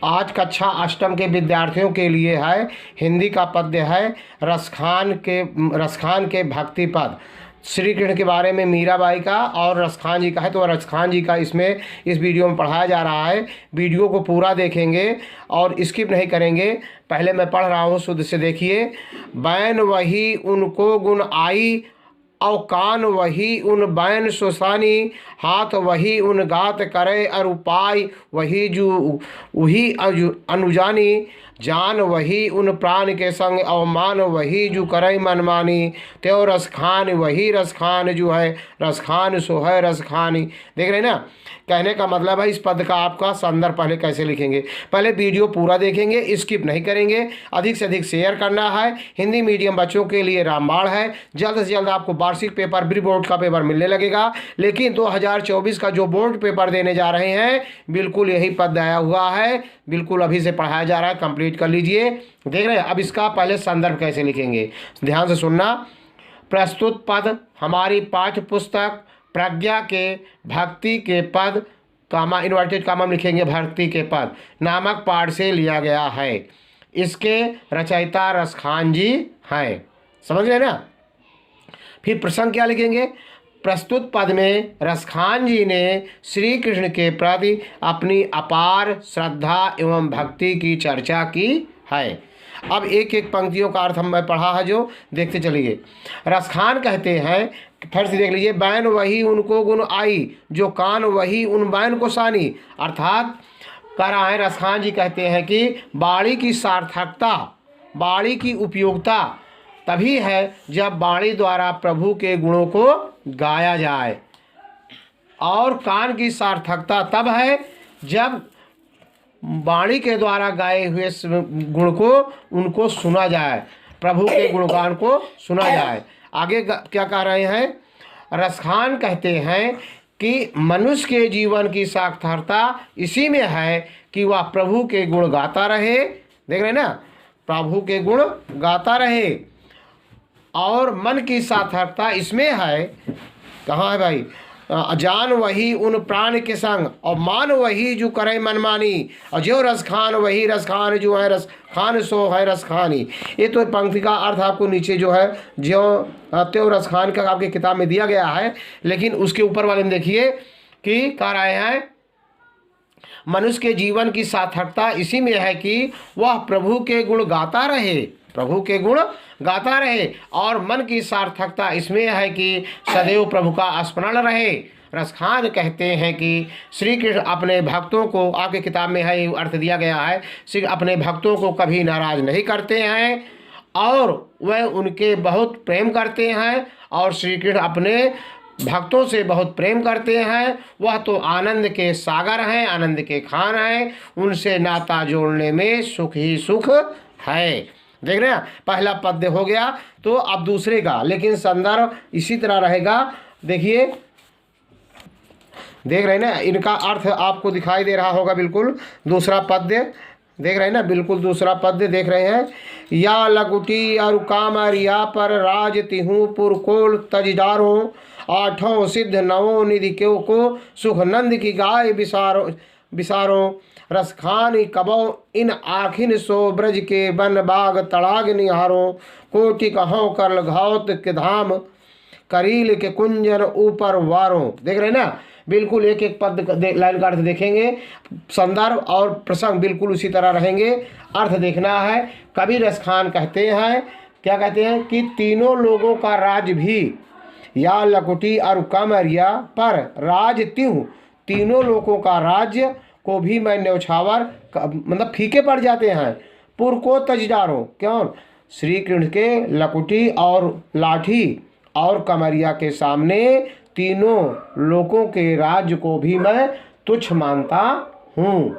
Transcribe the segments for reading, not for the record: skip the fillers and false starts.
आज कक्षा अष्टम के विद्यार्थियों के लिए है। हिंदी का पद्य है रसखान के भक्ति पद। श्री कृष्ण के बारे में मीराबाई का और रसखान जी का है, तो रसखान जी का इसमें इस वीडियो में पढ़ाया जा रहा है। वीडियो को पूरा देखेंगे और स्किप नहीं करेंगे। पहले मैं पढ़ रहा हूँ, शुद्ध से देखिए। बैन वही उनको गुण आई, औ कान वही उन बैन सुसानी, हाथ वही उन गात करे और उपाय वही वही अनुजानी, जान वही उन प्राण के संग अवमान वही जो करे मनमानी, त्यो रसखान वही रसखान जो है रसखान सो है रसखानी। देख रहे हैं ना, कहने का मतलब है इस पद का आपका संदर्भ पहले कैसे लिखेंगे। पहले वीडियो पूरा देखेंगे, स्किप नहीं करेंगे, अधिक से अधिक शेयर करना है। हिंदी मीडियम बच्चों के लिए रामबाण है। जल्द से जल्द आपको वार्षिक पेपर प्री बोर्ड का पेपर मिलने लगेगा, लेकिन 2024 का जो बोर्ड पेपर देने जा रहे हैं बिल्कुल यही पद आया हुआ है, बिल्कुल अभी से पढ़ाया जा रहा है, कंप्लीट कर लीजिए। देख रहे हैं, अब इसका पहले संदर्भ कैसे लिखेंगे, ध्यान से सुनना। प्रस्तुत पद हमारी पाठ्य पुस्तक प्रज्ञा के भक्ति के पद, कामा इन्वर्टेड कामा में लिखेंगे भक्ति के पद नामक पाठ से लिया गया है। इसके रचयिता रसखान जी हैं, समझ रहे ना। फिर प्रसंग क्या लिखेंगे। प्रस्तुत पद में रसखान जी ने श्री कृष्ण के प्रति अपनी अपार श्रद्धा एवं भक्ति की चर्चा की है। अब एक एक पंक्तियों का अर्थ हम पढ़ा है, जो देखते चलिए। रसखान कहते हैं, फिर से देख लीजिए। बैन वही उनको गुण आई, जो कान वही उन बैन को सानी। अर्थात कर आए रसखान जी कहते हैं कि बाणी की सार्थकता, बाणी की उपयोगिता तभी है जब बाणी द्वारा प्रभु के गुणों को गाया जाए, और कान की सार्थकता तब है जब वाणी के द्वारा गाए हुए गुण को उनको सुना जाए, प्रभु के गुणगान को सुना जाए। आगे क्या कह रहे हैं। रसखान कहते हैं कि मनुष्य के जीवन की सार्थकता इसी में है कि वह प्रभु के गुण गाता रहे। देख रहे ना, प्रभु के गुण गाता रहे, और मन की सार्थकता इसमें है। कहाँ है भाई। जान वही उन प्राण के संग और मान वही जो करे मनमानी, और जो रसखान वही रसखान जो है रसखान सो है रसखानी। ये तो पंक्ति का अर्थ आपको नीचे जो है जो त्यो रसखान का आपकी किताब में दिया गया है, लेकिन उसके ऊपर वाले में देखिए कि कह रहे हैं मनुष्य के जीवन की सार्थकता इसी में है कि वह प्रभु के गुण गाता रहे, प्रभु के गुण गाता रहे, और मन की सार्थकता इसमें है कि सदैव प्रभु का स्मरण रहे। रसखान कहते हैं कि श्री कृष्ण अपने भक्तों को, आपकी किताब में है अर्थ दिया गया है, श्री अपने भक्तों को कभी नाराज नहीं करते हैं और वह उनके बहुत प्रेम करते हैं, और श्री कृष्ण अपने भक्तों से बहुत प्रेम करते हैं। वह तो आनंद के सागर हैं, आनंद के खान हैं, उनसे नाता जोड़ने में सुख ही सुख है। देख रहे हैं, पहला पद्य हो गया। तो अब दूसरे का, लेकिन संदर्भ इसी तरह रहेगा। देखिए, देख रहे हैं ना, इनका अर्थ आपको दिखाई दे रहा होगा बिल्कुल। दूसरा पद्य देख रहे हैं ना, बिल्कुल दूसरा पद्य देख रहे हैं। या लकुटी और कामरिया पर राज तिहू पुरकोल तजदारो, आठों सिद्ध नवों निधि क्यों को सुख नंद की गाय बिसारो, रसखान कबो इन आखिन सो ब्रज के बन बाग तड़ाग निहारो, कोटि कहो कर घावत के धाम करील के कुंजन ऊपर वारो। देख रहे हैं ना, बिल्कुल एक एक पद लाइन का अर्थ देखेंगे, संदर्भ और प्रसंग बिल्कुल उसी तरह रहेंगे। अर्थ देखना है। कवि रसखान कहते हैं, क्या कहते हैं कि तीनों लोगों का राज भी, या लकुटी और कामरिया पर राज तिहु, तीनों लोगों का राज्य को भी मैं न्यौछावर मतलब फीके पड़ जाते हैं। पुर को तजदारों, क्यों श्री कृष्ण के लकुटी और लाठी और कमरिया के सामने तीनों लोगों के राज्य को भी मैं तुच्छ मानता हूँ।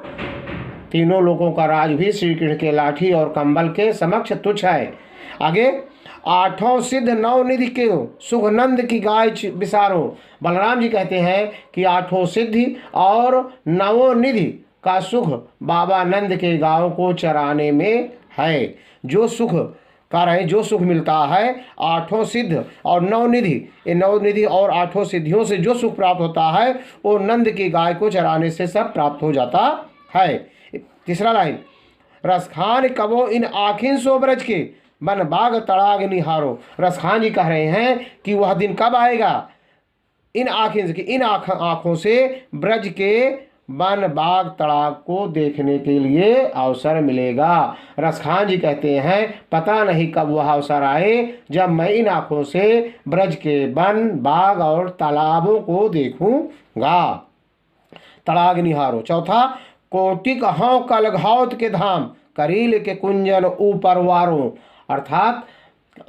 तीनों लोगों का राज भी श्री कृष्ण के लाठी और कंबल के समक्ष तुच्छ है। आगे, आठों सिद्ध नौ निधि के सुख नंद की गाय बिसारो। बलराम जी कहते हैं कि आठों सिद्धि और नवों निधि का सुख बाबा नंद के गांव को चराने में है। जो सुख कह रहे हैं, जो सुख मिलता है आठों सिद्ध और नवनिधि, ये नवनिधि और आठों सिद्धियों से जो सुख प्राप्त होता है वो नंद की गाय को चराने से सब प्राप्त हो जाता है। तीसरा लाइन, रसखान कबो इन आखिन सो ब्रज के, बन बाग तड़ाग निहारो। रसखान जी कह रहे हैं कि वह दिन कब आएगा, इन आँखें से, इन आँखों से ब्रज के वन बाग तड़ाग को देखने के लिए अवसर मिलेगा। रसखान जी कहते हैं पता नहीं कब वह अवसर आए जब मैं इन आँखों से ब्रज के वन बाग और तालाबों को देखूंगा। तड़ाग निहारो। चौथा, कोटि कहों कलघौत के धाम, करील के कुंजन ऊपर वारों। अर्थात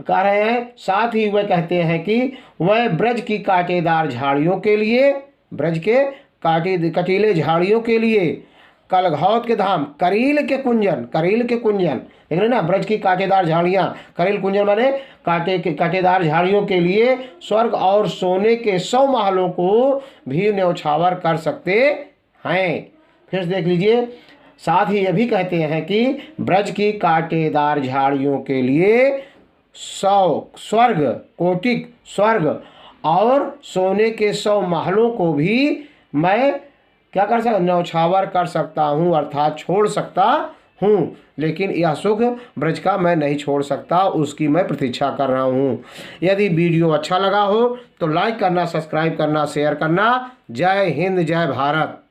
कह रहे हैं, साथ ही वह कहते हैं कि वह ब्रज की कांटेदार झाड़ियों के लिए, ब्रज के कटीले झाड़ियों के लिए, कलघौत के धाम, करील के कुंजन, करील के कुंजन देख रहे ना, ब्रज की कांटेदार झाड़ियाँ, करील कुंजन माने कांटेदार झाड़ियों के लिए स्वर्ग और सोने के 100 महलों को भी न्यौछावर कर सकते हैं। फिर देख लीजिए, साथ ही यह भी कहते हैं कि ब्रज की कांटेदार झाड़ियों के लिए 100 स्वर्ग, कोटिक स्वर्ग और सोने के 100 महलों को भी मैं क्या कर सकता, न्यौछावर कर सकता हूँ, अर्थात छोड़ सकता हूँ। लेकिन यह सुख ब्रज का मैं नहीं छोड़ सकता, उसकी मैं प्रतीक्षा कर रहा हूँ। यदि वीडियो अच्छा लगा हो तो लाइक करना, सब्सक्राइब करना, शेयर करना। जय हिंद, जय भारत।